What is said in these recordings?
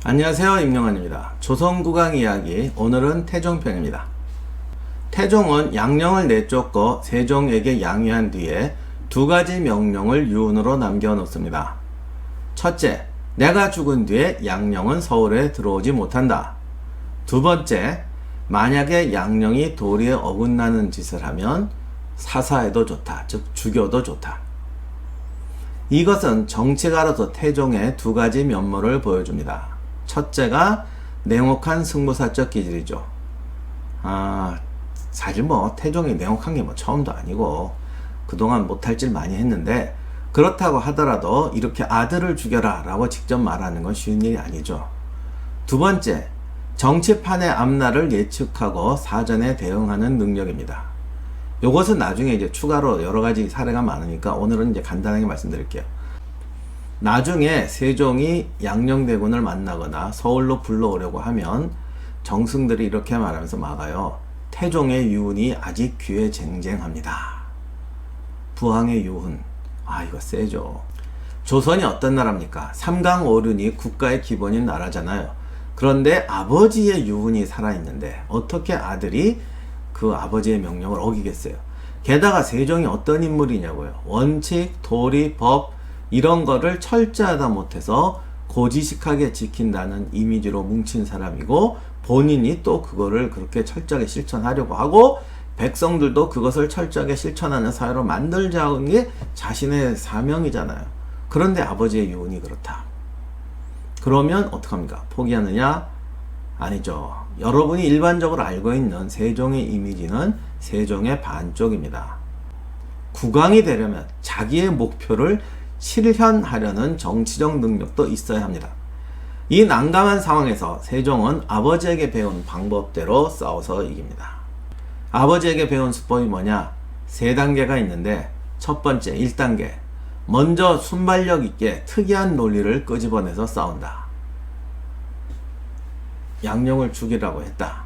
안녕하세요, 임영환입니다. 조선국왕 이야기, 오늘은 태종편입니다. 태종은 양령을 내쫓고 세종에게 양위한 뒤에 두 가지 명령을 유언으로 남겨놓습니다. 첫째, 내가 죽은 뒤에 양령은 서울에 들어오지 못한다. 두 번째, 만약에 양령이 도리에 어긋나는 짓을 하면 사사해도 좋다, 즉 죽여도 좋다. 이것은 정치가로서 태종의 두 가지 면모를 보여줍니다. 첫째가 냉혹한 승부사적 기질이죠. 사실 태종이 냉혹한 게 처음도 아니고 그동안 못할 질 많이 했는데, 그렇다고 하더라도 이렇게 아들을 죽여라 라고 직접 말하는 건 쉬운 일이 아니죠. 두 번째, 정치판의 앞날을 예측하고 사전에 대응하는 능력입니다. 요것은 나중에 이제 추가로 여러 가지 사례가 많으니까 오늘은 이제 간단하게 말씀드릴게요. 나중에 세종이 양녕대군을 만나거나 서울로 불러오려고 하면 정승들이 이렇게 말하면서 막아요. 태종의 유훈이 아직 귀에 쟁쟁합니다. 부항의 유훈. 이거 세죠. 조선이 어떤 나라입니까? 삼강오륜이 국가의 기본인 나라잖아요. 그런데 아버지의 유훈이 살아있는데 어떻게 아들이 그 아버지의 명령을 어기겠어요? 게다가 세종이 어떤 인물이냐고요. 원칙, 도리, 법 이런 거를 철저하다 못해서 고지식하게 지킨다는 이미지로 뭉친 사람이고, 본인이 또 그거를 그렇게 철저하게 실천하려고 하고 백성들도 그것을 철저하게 실천하는 사회로 만들자는 게 자신의 사명이잖아요. 그런데 아버지의 유언이 그렇다. 그러면 어떡합니까? 포기하느냐? 아니죠. 여러분이 일반적으로 알고 있는 세종의 이미지는 세종의 반쪽입니다. 국왕이 되려면 자기의 목표를 실현하려는 정치적 능력도 있어야 합니다. 이 난감한 상황에서 세종은 아버지에게 배운 방법대로 싸워서 이깁니다. 아버지에게 배운 수법이 뭐냐? 세 단계가 있는데, 첫 번째 1단계, 먼저 순발력 있게 특이한 논리를 끄집어내서 싸운다. 양령을 죽이라고 했다.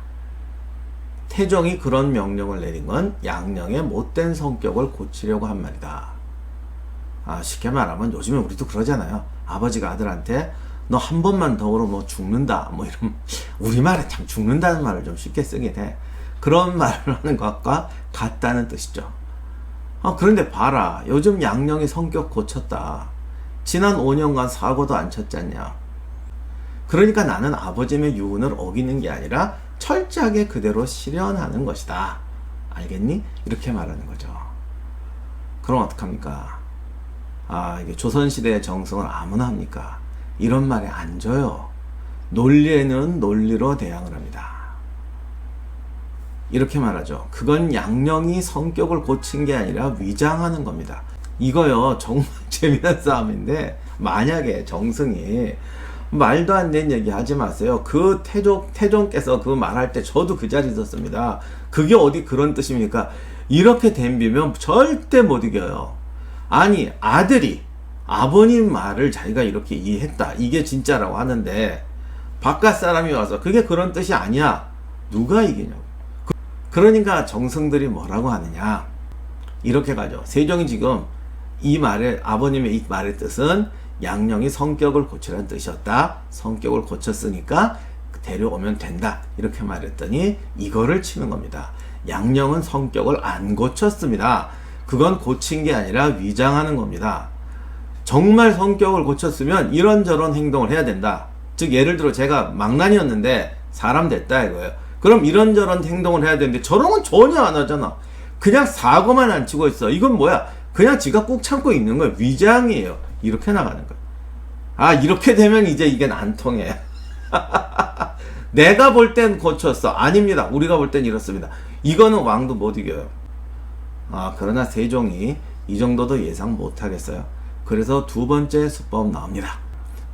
태종이 그런 명령을 내린 건 양령의 못된 성격을 고치려고 한 말이다. 쉽게 말하면 요즘에 우리도 그러잖아요. 아버지가 아들한테 너 한 번만 더 울어 죽는다 이런, 우리말에 참 죽는다는 말을 좀 쉽게 쓰긴 해. 그런 말을 하는 것과 같다는 뜻이죠. 그런데 봐라, 요즘 양령이 성격 고쳤다. 지난 5년간 사고도 안 쳤잖냐. 그러니까 나는 아버지의 유언을 어기는 게 아니라 철저하게 그대로 실현하는 것이다. 알겠니? 이렇게 말하는 거죠. 그럼 어떡합니까? 이게 조선시대의 정성을 아무나 합니까? 이런 말에 안 져요. 논리에는 논리로 대항을 합니다. 이렇게 말하죠. 그건 양령이 성격을 고친 게 아니라 위장하는 겁니다. 이거요, 정말 재미난 싸움인데, 만약에 정승이 말도 안 되는 얘기 하지 마세요. 그 태종께서 그 말할 때 저도 그 자리에 있었습니다. 그게 어디 그런 뜻입니까? 이렇게 덤비면 절대 못 이겨요. 아니, 아들이 아버님 말을 자기가 이렇게 이해했다, 이게 진짜라고 하는데 바깥 사람이 와서 그게 그런 뜻이 아니야. 누가 이기냐고. 그러니까 정승들이 뭐라고 하느냐, 이렇게 가죠. 세종이 지금 이 말에, 아버님의 이 말의 뜻은 양령이 성격을 고치라는 뜻이었다. 성격을 고쳤으니까 데려오면 된다, 이렇게 말했더니 이거를 치는 겁니다. 양령은 성격을 안 고쳤습니다. 그건 고친 게 아니라 위장하는 겁니다. 정말 성격을 고쳤으면 이런저런 행동을 해야 된다. 즉, 예를 들어 제가 망난이었는데 사람 됐다 이거예요. 그럼 이런저런 행동을 해야 되는데 저런 건 전혀 안 하잖아. 그냥 사고만 안 치고 있어. 이건 뭐야? 그냥 지가 꾹 참고 있는 거예요. 위장이에요. 이렇게 나가는 거예요. 이렇게 되면 이제 이게 안 통해. 내가 볼 땐 고쳤어. 아닙니다. 우리가 볼 땐 이렇습니다. 이거는 왕도 못 이겨요. 그러나 세종이 이 정도도 예상 못 하겠어요. 그래서 두 번째 수법 나옵니다.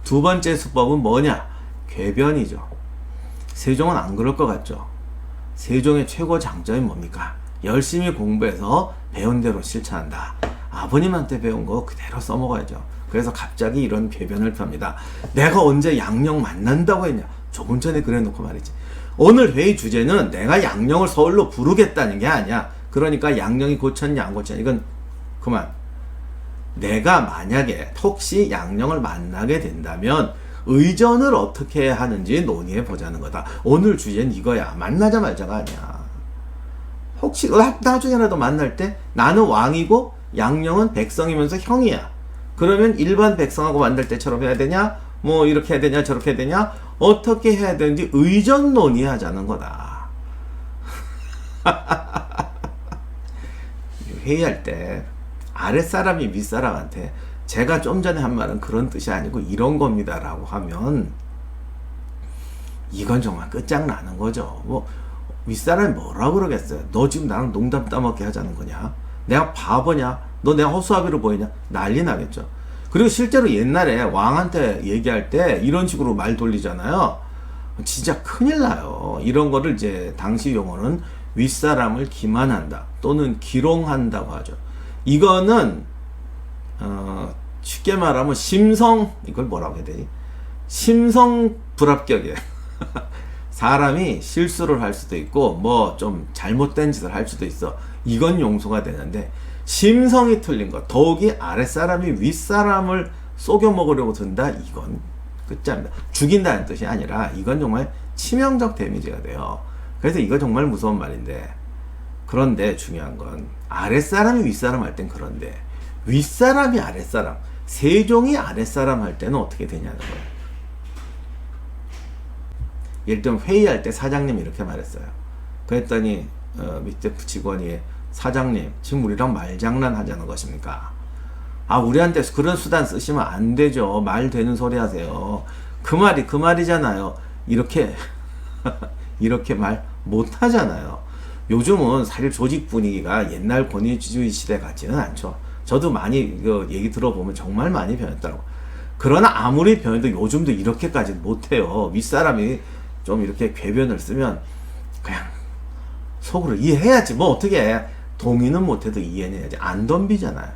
두 번째 수법은 뭐냐? 궤변이죠. 세종은 안 그럴 것 같죠? 세종의 최고 장점이 뭡니까? 열심히 공부해서 배운 대로 실천한다. 아버님한테 배운 거 그대로 써먹어야죠. 그래서 갑자기 이런 궤변을 펴니다. 내가 언제 양령 만난다고 했냐? 조금 전에 그래놓고 말이지. 오늘 회의 주제는 내가 양령을 서울로 부르겠다는 게 아니야. 그러니까 양령이 고쳤냐 안 고쳤냐 이건 그만. 내가 만약에 혹시 양령을 만나게 된다면 의전을 어떻게 하는지 논의해 보자는 거다. 오늘 주제는 이거야. 만나자 말자가 아니야. 혹시 나중에라도 만날 때 나는 왕이고 양령은 백성이면서 형이야. 그러면 일반 백성하고 만날 때처럼 해야 되냐? 뭐 이렇게 해야 되냐? 저렇게 해야 되냐? 어떻게 해야 되는지 의전 논의하자는 거다. 회의할 때 아랫사람이 윗사람한테 제가 좀 전에 한 말은 그런 뜻이 아니고 이런 겁니다 라고 하면 이건 정말 끝장나는 거죠. 뭐 윗사람이 뭐라고 그러겠어요. 너 지금 나랑 농담 따먹게 하자는 거냐? 내가 바보냐? 너 내가 허수아비로 보이냐? 난리 나겠죠. 그리고 실제로 옛날에 왕한테 얘기할 때 이런 식으로 말 돌리잖아요. 진짜 큰일 나요. 이런 거를 이제 당시 용어는 윗사람을 기만한다 또는 기롱한다고 하죠. 이거는 쉽게 말하면 이걸 뭐라고 해야 되지? 심성 불합격이에요. 사람이 실수를 할 수도 있고 뭐 좀 잘못된 짓을 할 수도 있어. 이건 용서가 되는데 심성이 틀린 것, 더욱이 아랫사람이 윗사람을 속여 먹으려고 든다, 이건 끝장입니다. 죽인다는 뜻이 아니라 이건 정말 치명적 데미지가 돼요. 그래서 이거 정말 무서운 말인데, 그런데 중요한 건 아랫사람이 윗사람 할 땐 그런데 윗사람이 아랫사람, 세종이 아랫사람 할 때는 어떻게 되냐는 거예요. 예를 들면 회의할 때 사장님이 이렇게 말했어요. 그랬더니 밑에 직원이 사장님 지금 우리랑 말장난 하자는 것입니까? 아, 우리한테 그런 수단 쓰시면 안 되죠. 말 되는 소리 하세요. 그 말이잖아요. 이렇게 이렇게 말 못 하잖아요. 요즘은 사실 조직 분위기가 옛날 권위주의 시대 같지는 않죠. 저도 많이 이거 얘기 들어보면 정말 많이 변했더라고. 그러나 아무리 변해도 요즘도 이렇게까지 못해요. 윗사람이 좀 이렇게 궤변을 쓰면 그냥 속으로 이해해야지. 뭐 어떻게 해. 동의는 못해도 이해는 해야지. 안 덤비잖아요.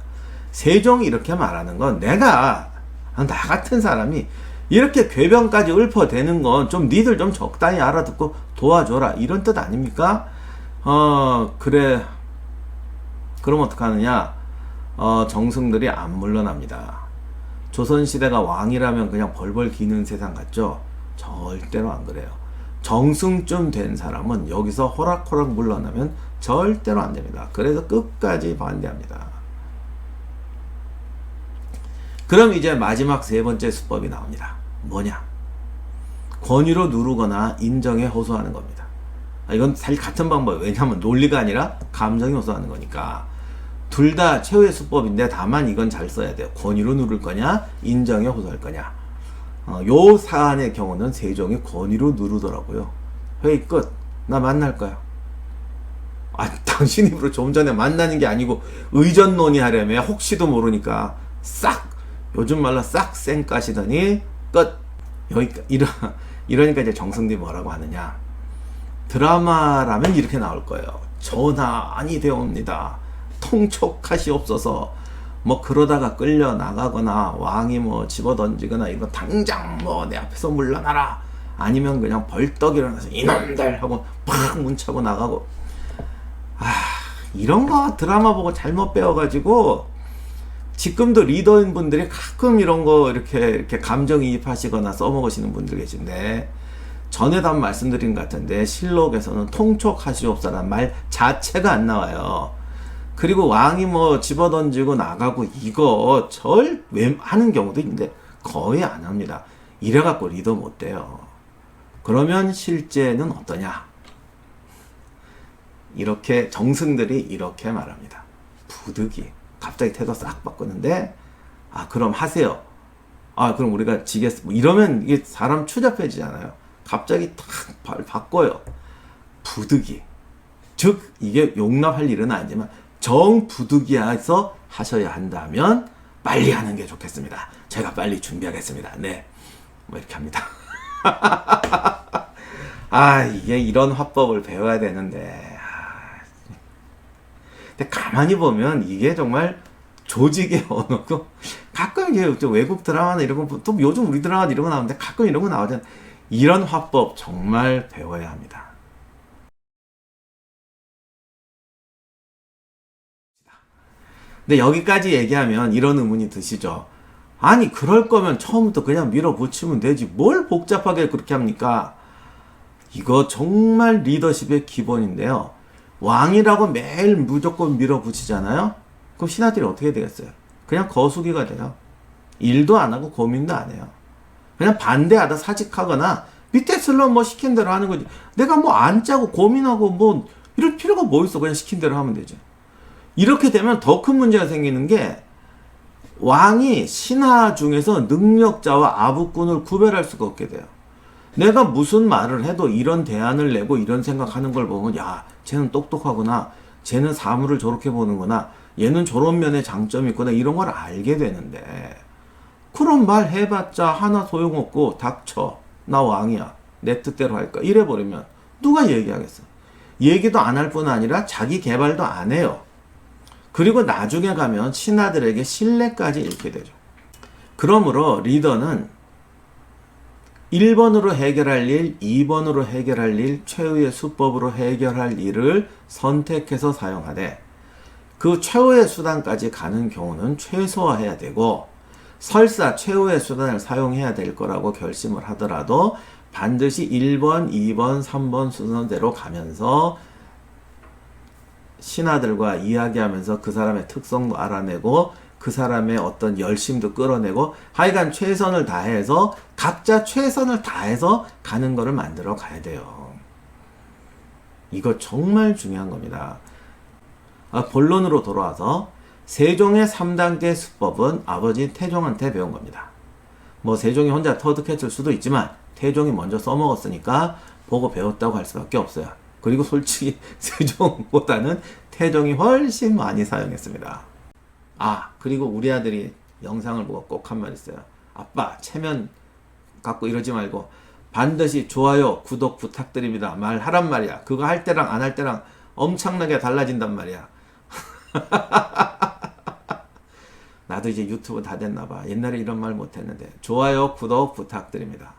세종이 이렇게 말하는 건 나 같은 사람이 이렇게 궤변까지 읊어대는 건 좀 니들 좀 적당히 알아듣고 도와줘라, 이런 뜻 아닙니까? 그래. 그럼 어떡하느냐? 정승들이 안 물러납니다. 조선시대가 왕이라면 그냥 벌벌 기는 세상 같죠? 절대로 안 그래요. 정승쯤 된 사람은 여기서 호락호락 물러나면 절대로 안 됩니다. 그래서 끝까지 반대합니다. 그럼 이제 마지막 세 번째 수법이 나옵니다. 뭐냐? 권위로 누르거나 인정에 호소하는 겁니다. 이건 사실 같은 방법이에요. 왜냐하면 논리가 아니라 감정에 호소하는 거니까. 둘 다 최후의 수법인데 다만 이건 잘 써야 돼요. 권위로 누를 거냐, 인정에 호소할 거냐. 요 사안의 경우는 세종이 권위로 누르더라고요. 회의 끝. 나 만날 거야. 아, 당신 입으로 좀 전에 만나는 게 아니고 의전 논의하려면 혹시도 모르니까 요즘 말로 싹 쌩까시더니 끝. 이러니까 이제 정승들이 뭐라고 하느냐. 드라마라면 이렇게 나올 거예요. 전하 아니 되옵니다. 통촉하시옵소서. 뭐 그러다가 끌려 나가거나 왕이 뭐 집어던지거나 이거 당장 뭐 내 앞에서 물러나라. 아니면 그냥 벌떡 일어나서 이놈들 하고 팍 문차고 나가고. 이런 거 드라마 보고 잘못 배워가지고 지금도 리더인 분들이 가끔 이런 거 이렇게 감정이입하시거나 써먹으시는 분들 계신데, 전에도 한번 말씀드린 것 같은데 실록에서는 통촉하시옵소서라는 말 자체가 안 나와요. 그리고 왕이 뭐 집어던지고 나가고 이거 하는 경우도 있는데 거의 안 합니다. 이래갖고 리더 못 돼요. 그러면 실제는 어떠냐? 이렇게 정승들이 이렇게 말합니다. 부득이 갑자기 태도 싹 바꾸는데, 그럼 하세요. 그럼 우리가 지겠어. 뭐 이러면 이게 사람 추잡해지잖아요. 갑자기 탁 바꿔요. 부득이. 즉 이게 용납할 일은 아니지만 정부득이해서 하셔야 한다면 빨리 하는 게 좋겠습니다. 제가 빨리 준비하겠습니다. 네. 뭐 이렇게 합니다. 이게 이런 화법을 배워야 되는데. 근데 가만히 보면 이게 정말 조직의 언어고, 가끔 이제 외국 드라마나 이런 거, 또 요즘 우리 드라마 이런 거 나오는데 가끔 이런 거 나오잖아요. 이런 화법 정말 배워야 합니다. 근데 여기까지 얘기하면 이런 의문이 드시죠. 아니 그럴 거면 처음부터 그냥 밀어붙이면 되지 뭘 복잡하게 그렇게 합니까? 이거 정말 리더십의 기본인데요. 왕이라고 매일 무조건 밀어붙이잖아요. 그럼 신하들이 어떻게 되겠어요? 그냥 거수기가 돼요. 일도 안 하고 고민도 안 해요. 그냥 반대하다 사직하거나 밑에 슬러 뭐 시킨 대로 하는 거지. 내가 뭐 안 짜고 고민하고 뭐 이럴 필요가 뭐 있어. 그냥 시킨 대로 하면 되죠. 이렇게 되면 더 큰 문제가 생기는 게 왕이 신하 중에서 능력자와 아부꾼을 구별할 수가 없게 돼요. 내가 무슨 말을 해도 이런 대안을 내고 이런 생각하는 걸 보면 야 쟤는 똑똑하구나, 쟤는 사물을 저렇게 보는구나, 얘는 저런 면에 장점이 있구나 이런 걸 알게 되는데 그런 말 해봤자 하나 소용없고 닥쳐 나 왕이야 내 뜻대로 할까 이래버리면 누가 얘기하겠어. 얘기도 안 할 뿐 아니라 자기 개발도 안 해요. 그리고 나중에 가면 신하들에게 신뢰까지 잃게 되죠. 그러므로 리더는 1번으로 해결할 일, 2번으로 해결할 일, 최후의 수법으로 해결할 일을 선택해서 사용하되 그 최후의 수단까지 가는 경우는 최소화해야 되고 설사 최후의 수단을 사용해야 될 거라고 결심을 하더라도 반드시 1번, 2번, 3번 순서대로 가면서 신하들과 이야기하면서 그 사람의 특성도 알아내고 그 사람의 어떤 열심도 끌어내고 하여간 최선을 다해서 각자 최선을 다해서 가는 거를 만들어 가야 돼요. 이거 정말 중요한 겁니다. 본론으로 돌아와서 세종의 3단계 수법은 아버지 태종한테 배운 겁니다. 뭐 세종이 혼자 터득했을 수도 있지만 태종이 먼저 써먹었으니까 보고 배웠다고 할 수밖에 없어요. 그리고 솔직히 세종보다는 태종이 훨씬 많이 사용했습니다. 그리고 우리 아들이 영상을 보고 꼭 한 말 있어요. 아빠 체면 갖고 이러지 말고 반드시 좋아요 구독 부탁드립니다 말하란 말이야. 그거 할 때랑 안 할 때랑 엄청나게 달라진단 말이야. 나도 이제 유튜브 다 됐나봐. 옛날에 이런 말 못했는데 좋아요 구독 부탁드립니다.